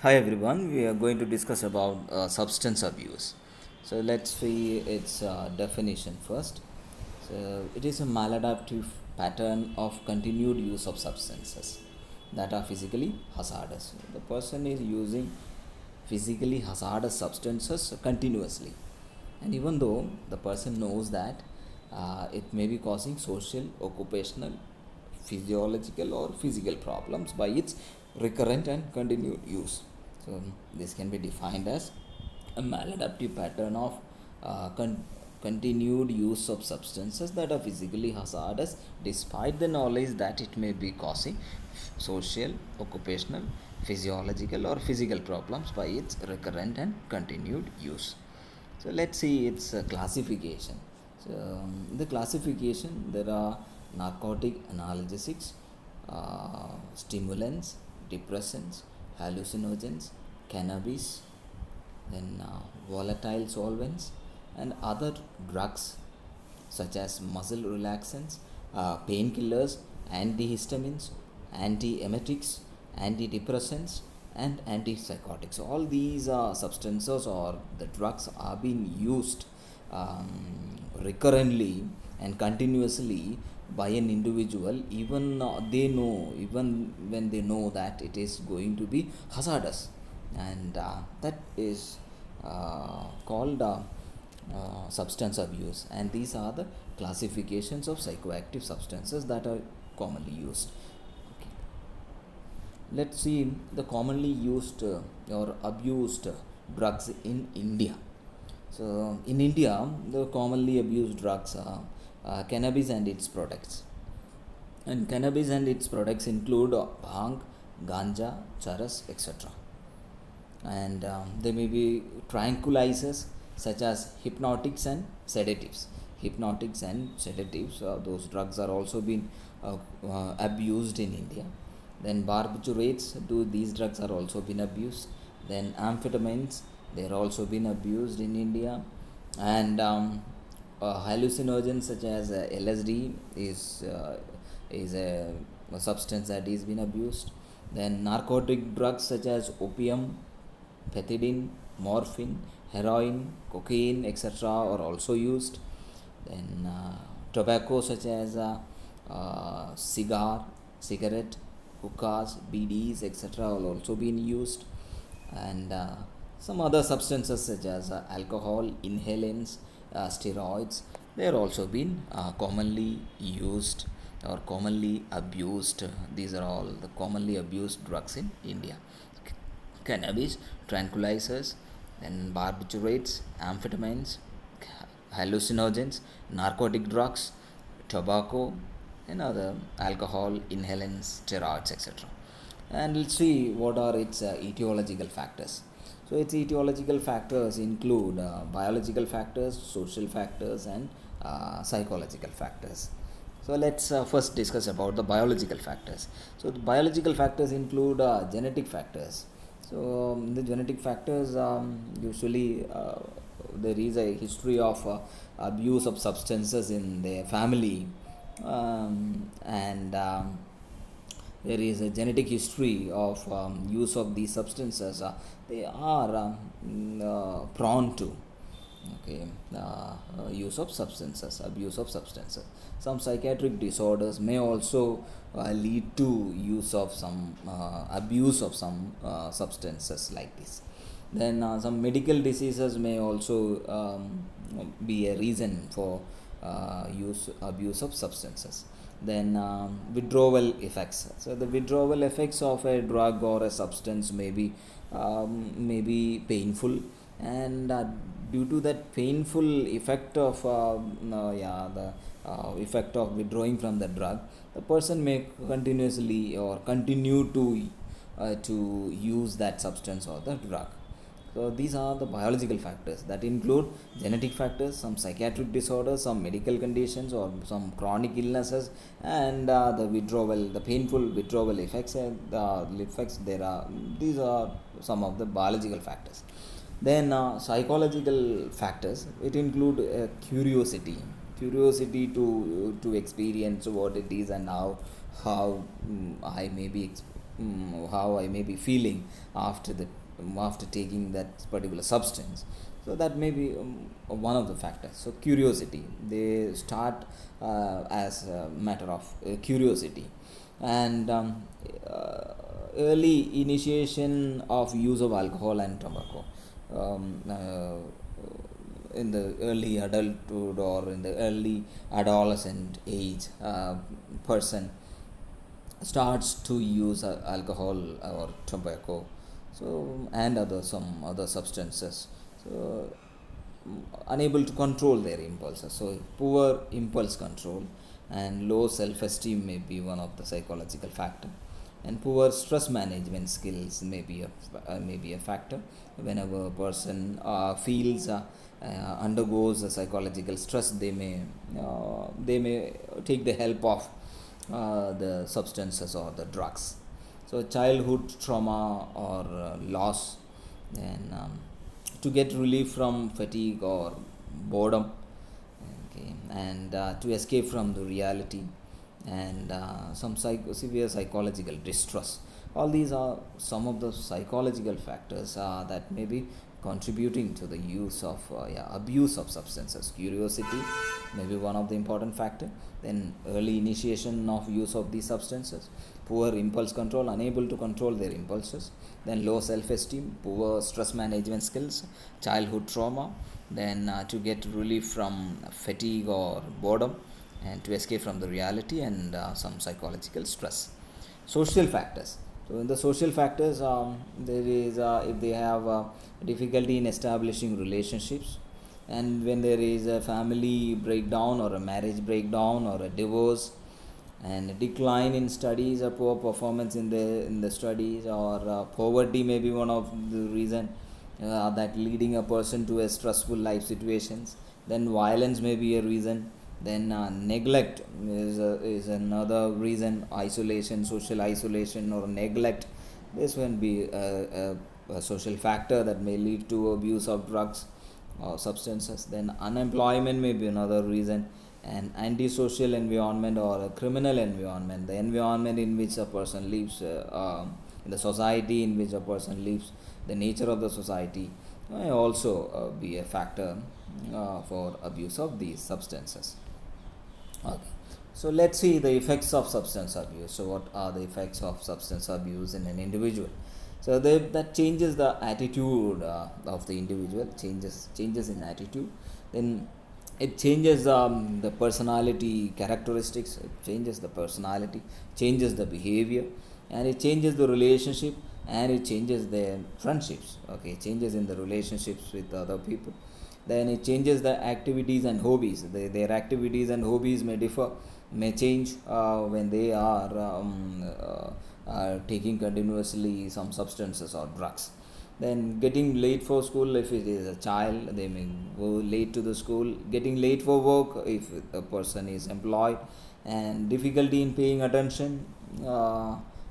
Hi everyone, we are going to discuss about substance abuse. So let's see its definition first. So it is a maladaptive pattern of continued use of substances that are physically hazardous. The person is using physically hazardous substances continuously, and even though the person knows that it may be causing social, occupational, physiological or physical problems by its recurrent and continued use. So this can be defined as a maladaptive pattern of continued use of substances that are physically hazardous despite the knowledge that it may be causing social, occupational, physiological or physical problems by its recurrent and continued use. So let's see its classification. So in the classification there are narcotic analgesics, stimulants, depressants, hallucinogens, cannabis, then volatile solvents and other drugs such as muscle relaxants, painkillers, antihistamines, antiemetics, antidepressants, and antipsychotics. All these substances or the drugs are being used recurrently and continuously by an individual, even they know, even when they know that it is going to be hazardous, and that is called substance abuse. And these are the classifications of psychoactive substances that are commonly used. Okay. Let's see the commonly used or abused drugs in India. So in India, the commonly abused drugs are cannabis and its products. And cannabis and its products include bhang, ganja, charas, etc. And there may be tranquilizers such as hypnotics and sedatives. Hypnotics and sedatives, those drugs are also being abused in India. Then barbiturates, these drugs are also been abused. Then amphetamines, they are also been abused in India. And hallucinogens such as LSD is a substance that is been abused. Then narcotic drugs such as opium, pethidine, morphine, heroin, cocaine, etc. are also used. Then tobacco such as cigarette, hookahs, BDs, etc. are also being used. And some other substances such as alcohol, inhalants, steroids, they are also been commonly used or commonly abused. These are all the commonly abused drugs in India. Cannabis, tranquilizers, then barbiturates, amphetamines, hallucinogens, narcotic drugs, tobacco, and other alcohol, inhalants, steroids, etc. And let's see what are its etiological factors. So its etiological factors include biological factors, social factors, and psychological factors. So let's first discuss about the biological factors. So the biological factors include genetic factors. So the genetic factors, usually there is a history of abuse of substances in their family, and there is a genetic history of use of these substances. They are prone to, okay, use of substances, abuse of substances. Some psychiatric disorders may also lead to use of some abuse of some substances like this. Then some medical diseases may also be a reason for use abuse of substances. Then withdrawal effects. So the withdrawal effects of a drug or a substance may be painful, and due to that painful effect of the effect of withdrawing from the drug, the person may continuously or continue to use that substance or the drug. So these are the biological factors that include genetic factors, some psychiatric disorders, some medical conditions, or some chronic illnesses, and the painful withdrawal effects. The effects there are. These are some of the biological factors. Then psychological factors. It include curiosity to experience what it is and how I may be how I may be feeling after the after taking that particular substance. So that may be one of the factors. So curiosity, they start as a matter of curiosity. And early initiation of use of alcohol and tobacco, um, uh, in the early adulthood or in the early adolescent age, person starts to use alcohol or tobacco, so and other some other substances, so unable to control their impulses. So poor impulse control and low self-esteem may be one of the psychological factor, and poor stress management skills may be a factor. Whenever a person feels undergoes a psychological stress, they may take the help of the substances or the drugs. So childhood trauma or loss, and to get relief from fatigue or boredom, okay, and to escape from the reality, and some severe psychological distress. All these are some of the psychological factors that may be contributing to the use of abuse of substances. Curiosity may be one of the important factor. Then early initiation of use of these substances, poor impulse control, unable to control their impulses, then low self-esteem, poor stress management skills, childhood trauma, then to get relief from fatigue or boredom, and to escape from the reality, and some psychological stress. Social factors. So in the social factors, there is if they have difficulty in establishing relationships, and when there is a family breakdown or a marriage breakdown or a divorce, and a decline in studies or poor performance in the studies, or poverty may be one of the reason that leading a person to a stressful life situations. Then violence may be a reason. Then neglect is another reason. Isolation, social isolation or neglect, this can be a social factor that may lead to abuse of drugs or substances. Then unemployment may be another reason. An antisocial environment or a criminal environment, the environment in which a person lives, in the society in which a person lives, the nature of the society may also be a factor for abuse of these substances. Okay. So let's see the effects of substance abuse. So what are the effects of substance abuse in an individual? So that changes the attitude of the individual, changes in attitude. Then it changes the personality characteristics. It changes the personality, changes the behavior, and it changes the relationship, and it changes their friendships. Okay, changes in the relationships with other people. Then it changes the activities and hobbies. Their activities and hobbies may differ, may change when they are taking continuously some substances or drugs. Then getting late for school, if it is a child, they may go late to the school. Getting late for work if a person is employed, and difficulty in paying attention,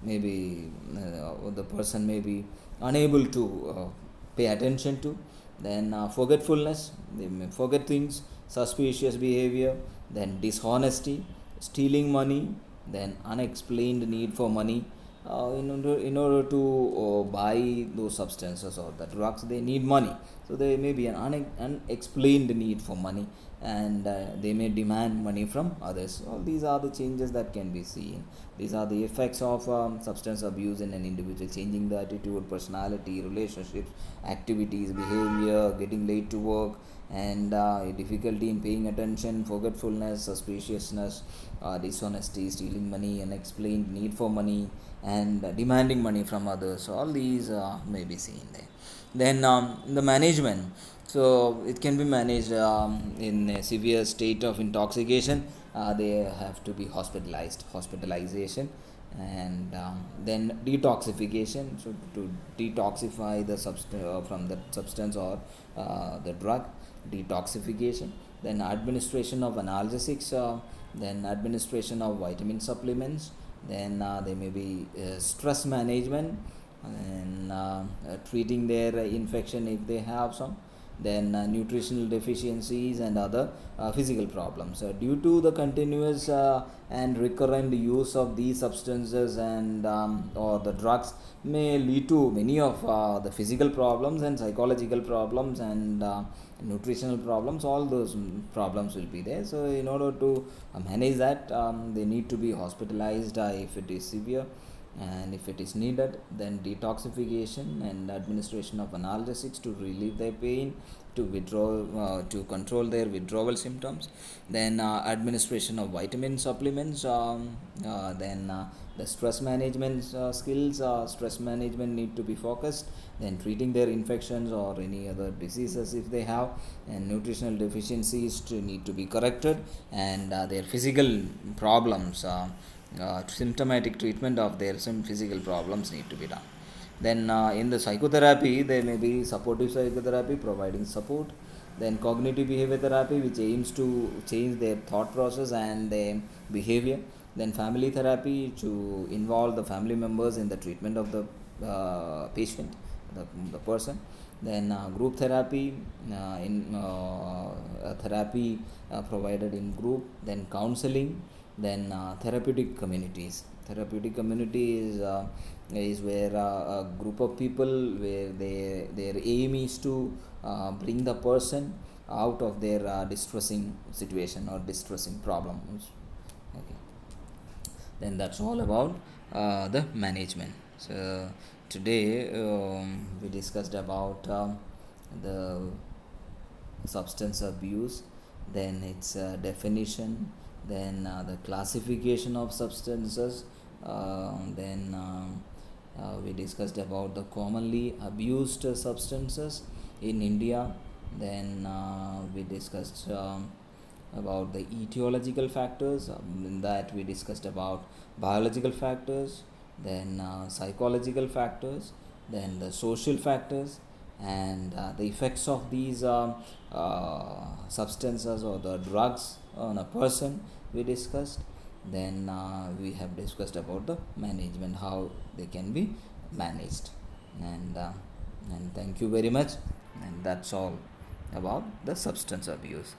maybe the person may be unable to pay attention to. Then forgetfulness, they may forget things. Suspicious behavior, then dishonesty, stealing money, then unexplained need for money. In order to buy those substances or the drugs, they need money. So there may be an unexplained need for money, and they may demand money from others. All these are the changes that can be seen. These are the effects of substance abuse in an individual, changing the attitude, personality, relationships, activities, behavior, getting late to work, and difficulty in paying attention, forgetfulness, suspiciousness, dishonesty, stealing money, unexplained need for money, and demanding money from others. So all these may be seen there. Then the management. So it can be managed in a severe state of intoxication. They have to be hospitalization, and then detoxification. So to detoxify the from the substance or the drug, detoxification. Then administration of analgesics. Then administration of vitamin supplements. Then there may be stress management, and treating their infection if they have some. then nutritional deficiencies and other physical problems. Due to the continuous and recurrent use of these substances and or the drugs may lead to many of the physical problems and psychological problems and nutritional problems. All those problems will be there. So in order to manage that, they need to be hospitalized if it is severe, and if it is needed, then detoxification and administration of analgesics to relieve their pain, to withdraw to control their withdrawal symptoms, then administration of vitamin supplements, then the stress management skills, stress management need to be focused, then treating their infections or any other diseases if they have, and nutritional deficiencies to need to be corrected, and their physical problems, symptomatic treatment of their some physical problems need to be done. Then in the psychotherapy, there may be supportive psychotherapy providing support, then cognitive behavior therapy which aims to change their thought process and their behavior, then family therapy to involve the family members in the treatment of the patient, the person, then group therapy, in therapy provided in group, then counseling, then therapeutic communities. Therapeutic community is where a group of people where their aim is to bring the person out of their distressing situation or distressing problems. Okay, then that's all about the management. So today we discussed about the substance abuse, then its definition, then the classification of substances, then we discussed about the commonly abused substances in India, then we discussed about the etiological factors, in that we discussed about biological factors, then psychological factors, then the social factors, and the effects of these substances or the drugs on a person we discussed. Then we have discussed about the management, how they can be managed, and thank you very much, and that's all about the substance abuse.